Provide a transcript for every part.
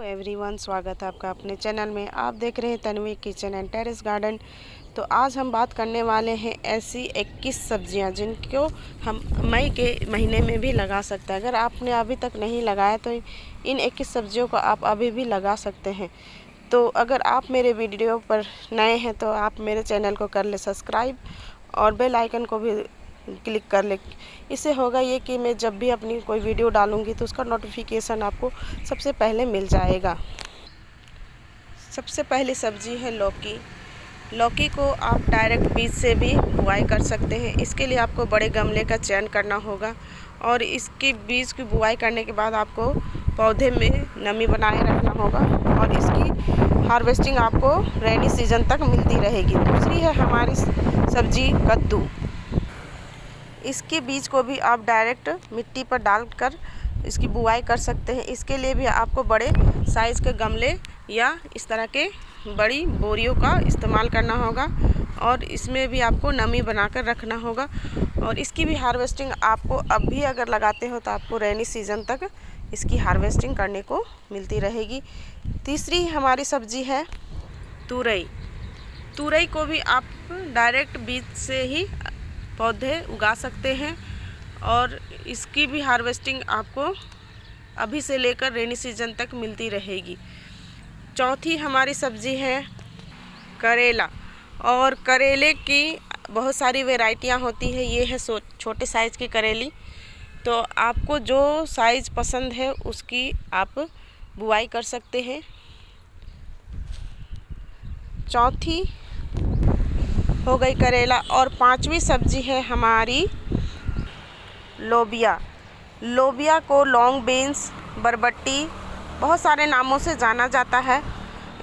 Everyone, स्वागत है आपका अपने चैनल में। आप देख रहे हैं Tanvi kitchen and terrace garden. तो आज हम बात करने वाले हैं ऐसी 21 सब्जियां जिनको हम मई के महीने में भी लगा सकते हैं। अगर आपने अभी तक नहीं लगाया तो इन 21 सब्जियों को आप अभी भी लगा सकते हैं। तो अगर आप मेरे वीडियो पर नए हैं तो आप मेरे चैनल को कर ले सब्सक्राइब और बेल आइकन को भी क्लिक कर ले। इससे होगा ये कि मैं जब भी अपनी कोई वीडियो डालूंगी तो उसका नोटिफिकेशन आपको सबसे पहले मिल जाएगा। सबसे पहली सब्जी है लौकी। लौकी को आप डायरेक्ट बीज से भी बुआई कर सकते हैं। इसके लिए आपको बड़े गमले का चयन करना होगा और इसकी बीज की बुआई करने के बाद आपको पौधे में नमी बनाए रखना होगा और इसकी हार्वेस्टिंग आपको रेनी सीजन तक मिलती रहेगी। दूसरी है हमारी सब्जी कद्दू। इसके बीज को भी आप डायरेक्ट मिट्टी पर डालकर इसकी बुआई कर सकते हैं। इसके लिए भी आपको बड़े साइज़ के गमले या इस तरह के बड़ी बोरियों का इस्तेमाल करना होगा और इसमें भी आपको नमी बनाकर रखना होगा और इसकी भी हार्वेस्टिंग आपको अब भी अगर लगाते हो तो आपको रेनी सीजन तक इसकी हार्वेस्टिंग करने को मिलती रहेगी। तीसरी हमारी सब्जी है तुरई। तुरई को भी आप डायरेक्ट बीज से ही पौधे उगा सकते हैं और इसकी भी हार्वेस्टिंग आपको अभी से लेकर रेनी सीजन तक मिलती रहेगी। चौथी हमारी सब्जी है करेला। और करेले की बहुत सारी वैरायटियां होती है। ये है छोटे साइज़ की करेली। तो आपको जो साइज़ पसंद है उसकी आप बुआई कर सकते हैं। चौथी हो गई करेला। और पांचवी सब्जी है हमारी लोबिया। लोबिया को लॉन्ग बीन्स, बरबट्टी, बहुत सारे नामों से जाना जाता है।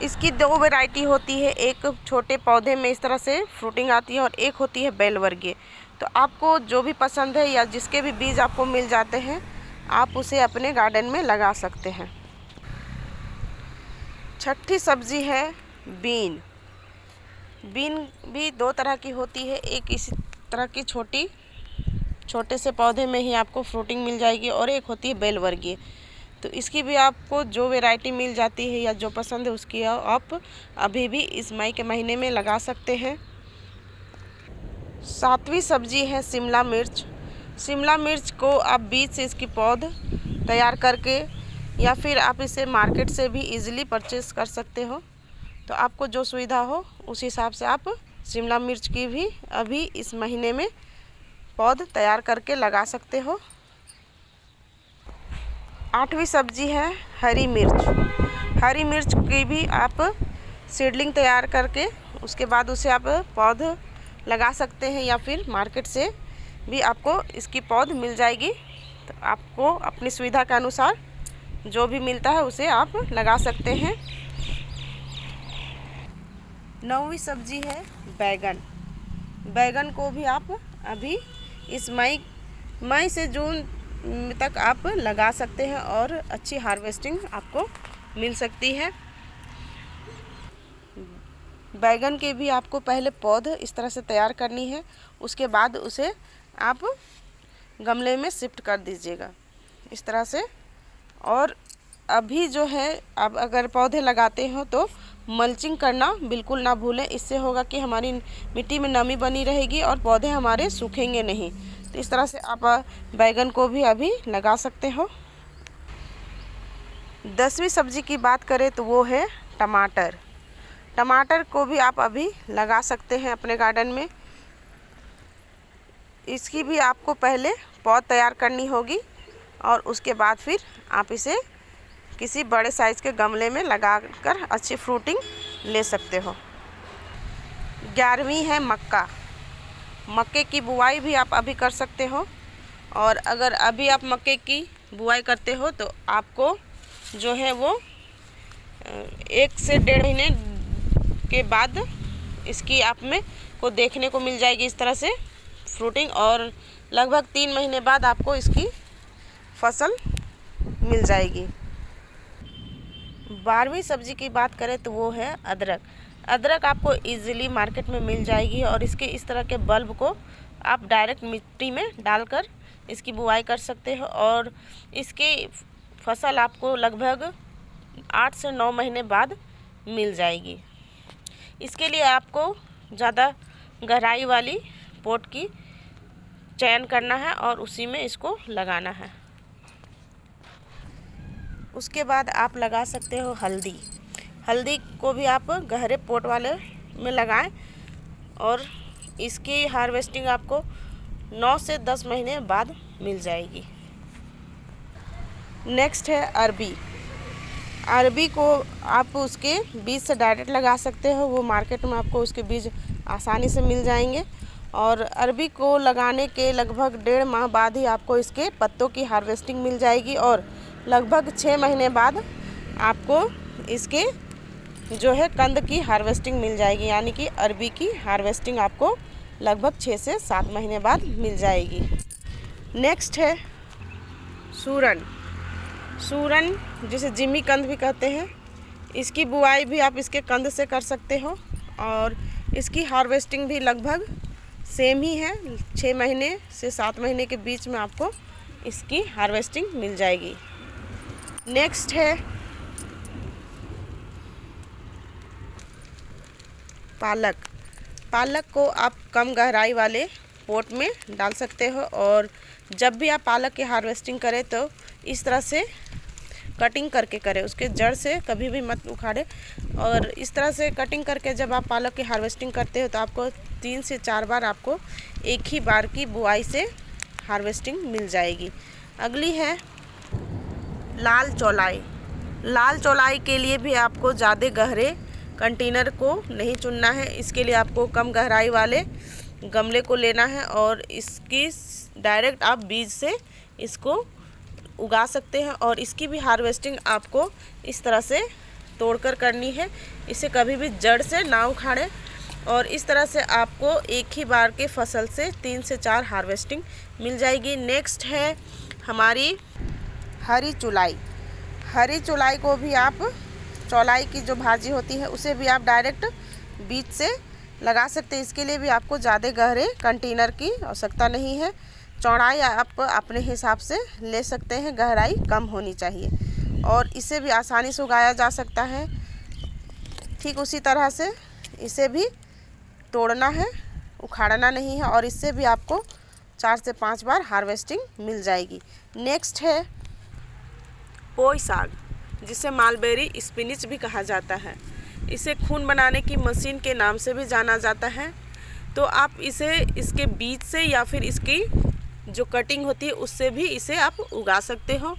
इसकी दो वैरायटी होती है, एक छोटे पौधे में इस तरह से फ्रूटिंग आती है और एक होती है बेल वर्गीय। तो आपको जो भी पसंद है या जिसके भी बीज आपको मिल जाते हैं आप उसे अपने गार्डन में लगा सकते हैं। छठी सब्जी है बीन। बीन भी दो तरह की होती है। एक इसी तरह की छोटे से पौधे में ही आपको फ्रूटिंग मिल जाएगी और एक होती है बेल वर्गीय। तो इसकी भी आपको जो वैरायटी मिल जाती है या जो पसंद है उसकी आप अभी भी इस मई के महीने में लगा सकते हैं। सातवीं सब्जी है शिमला मिर्च। शिमला मिर्च को आप बीज से इसकी पौध तैयार करके या फिर आप इसे मार्केट से भी इजीली परचेस कर सकते हो। तो आपको जो सुविधा हो उस हिसाब से आप शिमला मिर्च की भी अभी इस महीने में पौध तैयार करके लगा सकते हो। आठवीं सब्जी है हरी मिर्च। हरी मिर्च की भी आप सीडलिंग तैयार करके उसके बाद उसे आप पौध लगा सकते हैं या फिर मार्केट से भी आपको इसकी पौध मिल जाएगी। तो आपको अपनी सुविधा के अनुसार जो भी मिलता है उसे आप लगा सकते हैं। नौवीं सब्जी है बैगन। बैगन को भी आप अभी इस मई से जून तक आप लगा सकते हैं और अच्छी हार्वेस्टिंग आपको मिल सकती है। बैगन के भी आपको पहले पौध इस तरह से तैयार करनी है, उसके बाद उसे आप गमले में शिफ्ट कर दीजिएगा इस तरह से। और अभी जो है आप अगर पौधे लगाते हो तो मल्चिंग करना बिल्कुल ना भूलें। इससे होगा कि हमारी मिट्टी में नमी बनी रहेगी और पौधे हमारे सूखेंगे नहीं। तो इस तरह से आप बैगन को भी अभी लगा सकते हो। 10वीं सब्जी की बात करें तो वो है टमाटर। टमाटर को भी आप अभी लगा सकते हैं अपने गार्डन में। इसकी भी आपको पहले पौध तैयार करनी होगी और उसके बाद फिर आप इसे किसी बड़े साइज़ के गमले में लगाकर अच्छी फ्रूटिंग ले सकते हो। 11वीं है मक्का। मक्के की बुआई भी आप अभी कर सकते हो और अगर अभी आप मक्के की बुआई करते हो तो आपको जो है वो 1 से 1.5 महीने के बाद इसकी आप में को देखने को मिल जाएगी इस तरह से फ्रूटिंग और लगभग 3 महीने बाद आपको इसकी फसल मिल जाएगी। 12वीं सब्जी की बात करें तो वो है अदरक। अदरक आपको इजीली मार्केट में मिल जाएगी और इसके इस तरह के बल्ब को आप डायरेक्ट मिट्टी में डालकर इसकी बुआई कर सकते हो और इसकी फसल आपको लगभग 8 से 9 महीने बाद मिल जाएगी। इसके लिए आपको ज़्यादा गहराई वाली पोट की चयन करना है और उसी में इसको लगाना है। उसके बाद आप लगा सकते हो हल्दी। हल्दी को भी आप गहरे पोट वाले में लगाएं और इसकी हार्वेस्टिंग आपको 9 से 10 महीने बाद मिल जाएगी। नेक्स्ट है अरबी। अरबी को आप उसके बीज से डायरेक्ट लगा सकते हो, वो मार्केट में आपको उसके बीज आसानी से मिल जाएंगे। और अरबी को लगाने के लगभग 1.5 माह बाद ही आपको इसके पत्तों की हार्वेस्टिंग मिल जाएगी और लगभग 6 महीने बाद आपको इसके जो है कंद की हार्वेस्टिंग मिल जाएगी। यानी कि अरबी की हार्वेस्टिंग आपको लगभग 6 से 7 महीने बाद मिल जाएगी। नेक्स्ट है सूरन। सूरन जिसे जिमी कंद भी कहते हैं, इसकी बुआई भी आप इसके कंद से कर सकते हो और इसकी हार्वेस्टिंग भी लगभग सेम ही है। 6 महीने से 7 महीने के बीच में आपको इसकी हार्वेस्टिंग मिल जाएगी। नेक्स्ट है पालक। पालक को आप कम गहराई वाले पोट में डाल सकते हो और जब भी आप पालक की हार्वेस्टिंग करें तो इस तरह से कटिंग करके करें, उसके जड़ से कभी भी मत उखाड़े। और इस तरह से कटिंग करके जब आप पालक की हार्वेस्टिंग करते हो तो आपको 3 से 4 बार आपको एक ही बार की बुआई से हार्वेस्टिंग मिल जाएगी। अगली है लाल चौलाई। लाल चौलाई के लिए भी आपको ज़्यादा गहरे कंटेनर को नहीं चुनना है। इसके लिए आपको कम गहराई वाले गमले को लेना है और इसकी डायरेक्ट आप बीज से इसको उगा सकते हैं और इसकी भी हार्वेस्टिंग आपको इस तरह से तोड़कर करनी है। इसे कभी भी जड़ से ना उखाड़े और इस तरह से आपको एक ही बार के फसल से 3 से 4 हार्वेस्टिंग मिल जाएगी। नेक्स्ट है हमारी हरी चौलाई। हरी चौलाई को भी आप, चौलाई की जो भाजी होती है उसे भी आप डायरेक्ट बीज से लगा सकते हैं। इसके लिए भी आपको ज़्यादा गहरे कंटेनर की आवश्यकता नहीं है। चौड़ाई आप अपने हिसाब से ले सकते हैं, गहराई कम होनी चाहिए और इसे भी आसानी से उगाया जा सकता है। ठीक उसी तरह से इसे भी तोड़ना है, उखाड़ना नहीं है और इससे भी आपको 4 से 5 बार हार्वेस्टिंग मिल जाएगी। नेक्स्ट है पोई साग, जिसे मालबेरी स्पिनिच भी कहा जाता है। इसे खून बनाने की मशीन के नाम से भी जाना जाता है। तो आप इसे इसके बीज से या फिर इसकी जो कटिंग होती है उससे भी इसे आप उगा सकते हो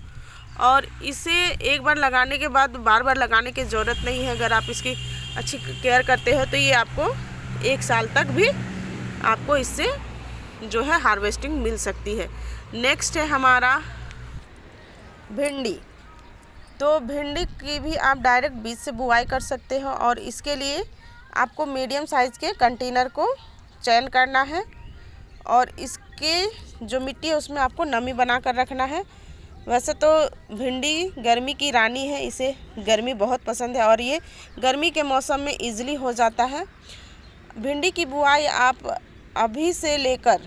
और इसे एक बार लगाने के बाद बार बार लगाने की ज़रूरत नहीं है। अगर आप इसकी अच्छी केयर करते हो तो ये आपको 1 साल तक भी आपको इससे जो है हार्वेस्टिंग मिल सकती है। नेक्स्ट है हमारा भिंडी। तो भिंडी की भी आप डायरेक्ट बीज से बुआई कर सकते हो और इसके लिए आपको मीडियम साइज़ के कंटेनर को चयन करना है और इसके जो मिट्टी है उसमें आपको नमी बना कर रखना है। वैसे तो भिंडी गर्मी की रानी है, इसे गर्मी बहुत पसंद है और ये गर्मी के मौसम में इजीली हो जाता है। भिंडी की बुआई आप अभी से लेकर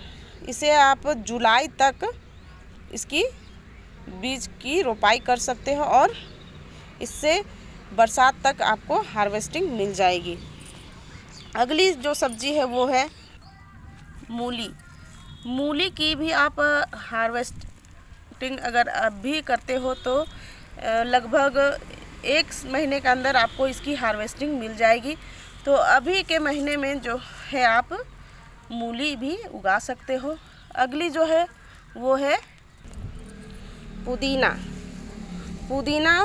इसे आप जुलाई तक इसकी बीज की रोपाई कर सकते हो और इससे बरसात तक आपको हार्वेस्टिंग मिल जाएगी। अगली जो सब्जी है वो है मूली। मूली की भी आप हार्वेस्टिंग अगर अभी करते हो तो लगभग 1 महीने के अंदर आपको इसकी हार्वेस्टिंग मिल जाएगी। तो अभी के महीने में जो है आप मूली भी उगा सकते हो। अगली जो है वो है पुदीना। पुदीना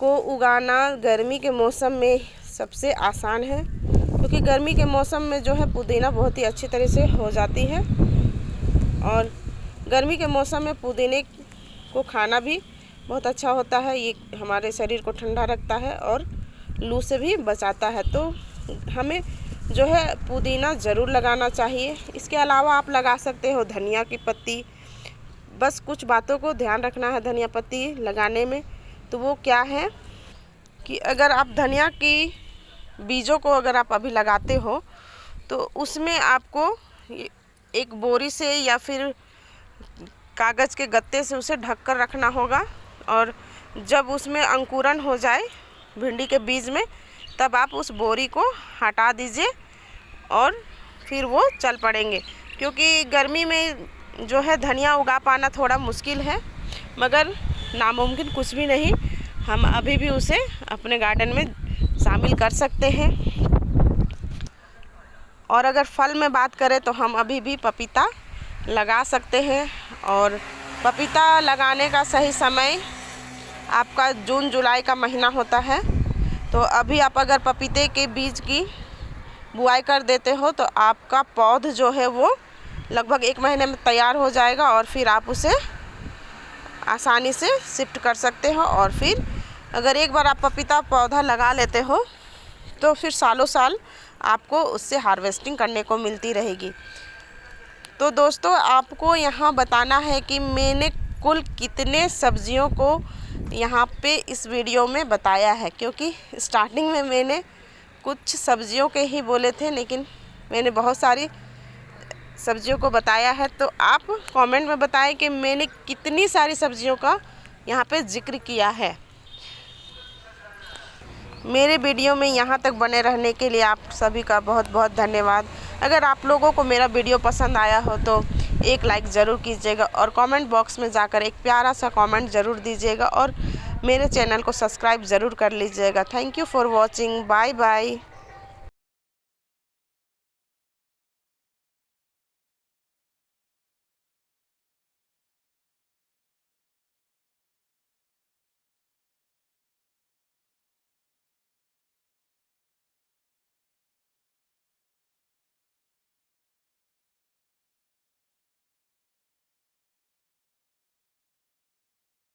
को उगाना गर्मी के मौसम में सबसे आसान है क्योंकि गर्मी के मौसम में जो है पुदीना बहुत ही अच्छी तरह से हो जाती है और गर्मी के मौसम में पुदीने को खाना भी बहुत अच्छा होता है। ये हमारे शरीर को ठंडा रखता है और लू से भी बचाता है। तो हमें जो है पुदीना ज़रूर लगाना चाहिए। इसके अलावा आप लगा सकते हो धनिया की पत्ती। बस कुछ बातों को ध्यान रखना है धनिया पत्ती लगाने में। तो वो क्या है कि अगर आप धनिया की बीजों को अगर आप अभी लगाते हो तो उसमें आपको एक बोरी से या फिर कागज़ के गत्ते से उसे ढक कर रखना होगा और जब उसमें अंकुरन हो जाए भिंडी के बीज में, तब आप उस बोरी को हटा दीजिए और फिर वो चल पड़ेंगे। क्योंकि गर्मी में जो है धनिया उगा पाना थोड़ा मुश्किल है, मगर नामुमकिन कुछ भी नहीं, हम अभी भी उसे अपने गार्डन में शामिल कर सकते हैं। और अगर फल में बात करें तो हम अभी भी पपीता लगा सकते हैं। और पपीता लगाने का सही समय आपका जून जुलाई का महीना होता है। तो अभी आप अगर पपीते के बीज की बुआई कर देते हो तो आपका पौध जो है वो लगभग 1 महीने में तैयार हो जाएगा और फिर आप उसे आसानी से शिफ्ट कर सकते हो। और फिर अगर एक बार आप पपीता पौधा लगा लेते हो तो फिर सालों साल आपको उससे हार्वेस्टिंग करने को मिलती रहेगी। तो दोस्तों, आपको यहाँ बताना है कि मैंने कुल कितने सब्जियों को यहाँ पे इस वीडियो में बताया है, क्योंकि स्टार्टिंग में मैंने कुछ सब्जियों के ही बोले थे, लेकिन मैंने बहुत सारी सब्जियों को बताया है। तो आप कमेंट में बताएं कि मैंने कितनी सारी सब्जियों का यहाँ पे जिक्र किया है। मेरे वीडियो में यहाँ तक बने रहने के लिए आप सभी का बहुत बहुत धन्यवाद। अगर आप लोगों को मेरा वीडियो पसंद आया हो तो एक लाइक ज़रूर कीजिएगा और कमेंट बॉक्स में जाकर एक प्यारा सा कमेंट ज़रूर दीजिएगा और मेरे चैनल को सब्सक्राइब ज़रूर कर लीजिएगा। Thank you for watching. Bye bye.